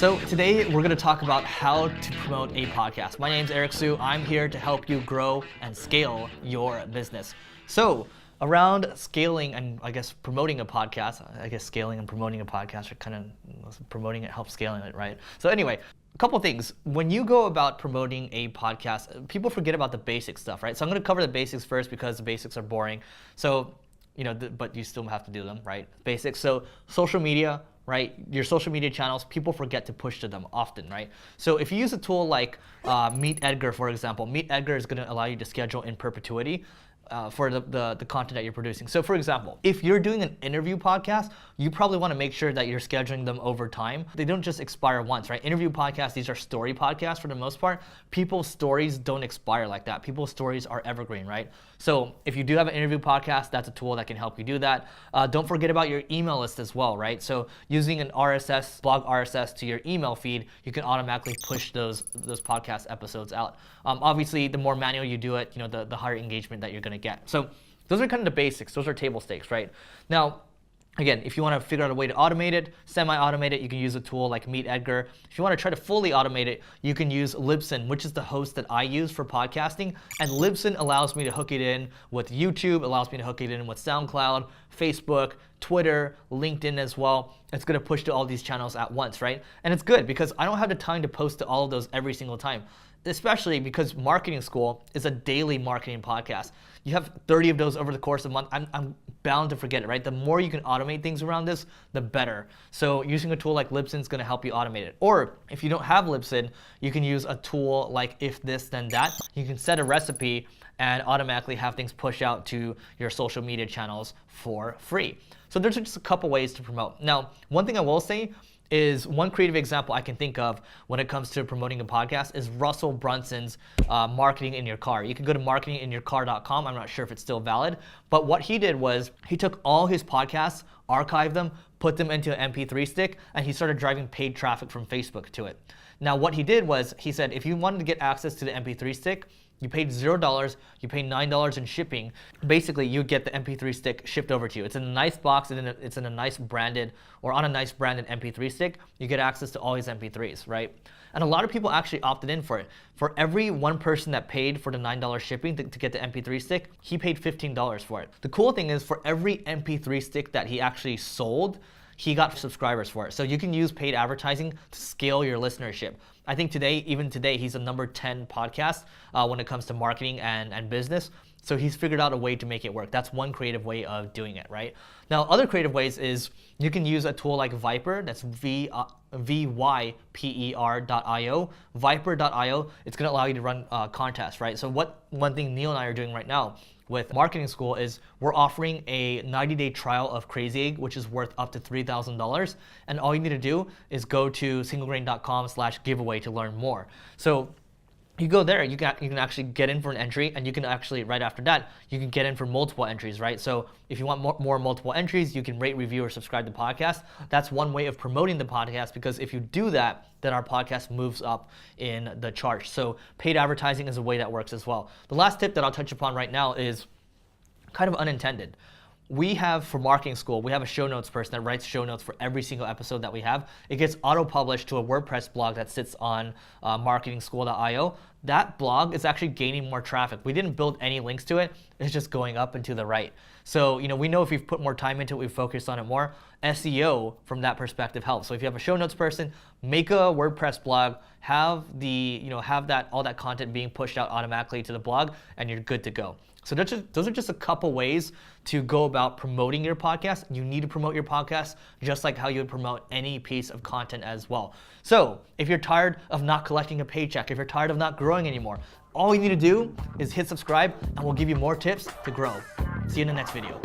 So today we're going to talk about how to promote a podcast. My name's Eric Siu. I'm here to help you grow and scale your business. So around scaling and I guess promoting a podcast, I guess scaling and promoting a podcast are kind of promoting it helps scaling it, right? So anyway, a couple things. When you go about promoting a podcast, people forget about the basic stuff, right? So I'm going to cover the basics first because the basics are boring. So, but you still have to do them, right? Basics. So social media, right? Your social media channels, people forget to push to them often, right? So if you use a tool like Meet Edgar, for example, Meet Edgar is going to allow you to schedule in perpetuity for the content that you're producing. So for example, if you're doing an interview podcast, you probably want to make sure that you're scheduling them over time. They don't just expire once, right? Interview podcasts, these are story podcasts for the most part. People's stories don't expire like that. People's stories are evergreen, right? So if you do have an interview podcast, that's a tool that can help you do that. Don't forget about your email list as well, right? So using an RSS, blog RSS to your email feed, you can automatically push those podcast episodes out. Obviously, the more manual you do it, the higher engagement that you're going to get. So those are kind of the basics. Those are table stakes, right? Now, again, if you want to figure out a way to automate it, semi-automate it, you can use a tool like Meet Edgar. If you want to try to fully automate it, you can use Libsyn, which is the host that I use for podcasting. And Libsyn allows me to hook it in with YouTube, allows me to hook it in with SoundCloud, Facebook, Twitter, LinkedIn as well. It's going to push to all these channels at once, right? And it's good because I don't have the time to post to all of those every single time, especially because Marketing School is a daily marketing podcast. You have 30 of those over the course of a month. I'm bound to forget it, right? The more you can automate things around this, the better. So using a tool like Libsyn is going to help you automate it. Or if you don't have Libsyn, you can use a tool like If This Then That. You can set a recipe and automatically have things push out to your social media channels for free. So there's just a couple ways to promote. Now, one thing I will say is one creative example I can think of when it comes to promoting a podcast is Russel Brunson's Marketing in Your Car. You can go to marketinginyourcar.com. I'm not sure if it's still valid, but what he did was he took all his podcasts, archived them, put them into an MP3 stick, and he started driving paid traffic from Facebook to it. Now what he did was he said if you wanted to get access to the MP3 stick, you paid $0, you pay $9 in shipping. Basically, you get the MP3 stick shipped over to you. It's in a nice box, and it's in a nice branded, or on a nice branded MP3 stick. You get access to all his MP3s, right? And a lot of people actually opted in for it. For every one person that paid for the $9 shipping to get the MP3 stick, he paid $15 for it. The cool thing is for every MP3 stick that he actually sold, he got subscribers for it. So you can use paid advertising to scale your listenership. I think even today, he's a number 10 podcast when it comes to marketing and business. So he's figured out a way to make it work. That's one creative way of doing it, right? Now, other creative ways is you can use a tool like Viper. That's VYPER.io. Viper.io, it's going to allow you to run contests, right? So one thing Neil and I are doing right now with Marketing School is we're offering a 90-day trial of Crazy Egg, which is worth up to $3,000. And all you need to do is go to singlegrain.com/giveaway to learn more. So you go there, you can actually get in for an entry, and you can actually, right after that, you can get in for multiple entries, right? So if you want more multiple entries, you can rate, review, or subscribe to the podcast. That's one way of promoting the podcast, because if you do that, then our podcast moves up in the charts. So paid advertising is a way that works as well. The last tip that I'll touch upon right now is kind of unintended. We have, for Marketing School, we have a show notes person that writes show notes for every single episode that we have. It gets auto-published to a WordPress blog that sits on marketingschool.io. That blog is actually gaining more traffic. We didn't build any links to it. It's just going up and to the right. So, we know if we've put more time into it, we've focused on it more. SEO from that perspective helps. So if you have a show notes person, make a WordPress blog, have all that content being pushed out automatically to the blog, and you're good to go. So those are just a couple ways to go about promoting your podcast. You need to promote your podcast just like how you would promote any piece of content as well. So if you're tired of not collecting a paycheck, if you're tired of not growing anymore, all you need to do is hit subscribe, and we'll give you more tips to grow. See you in the next video.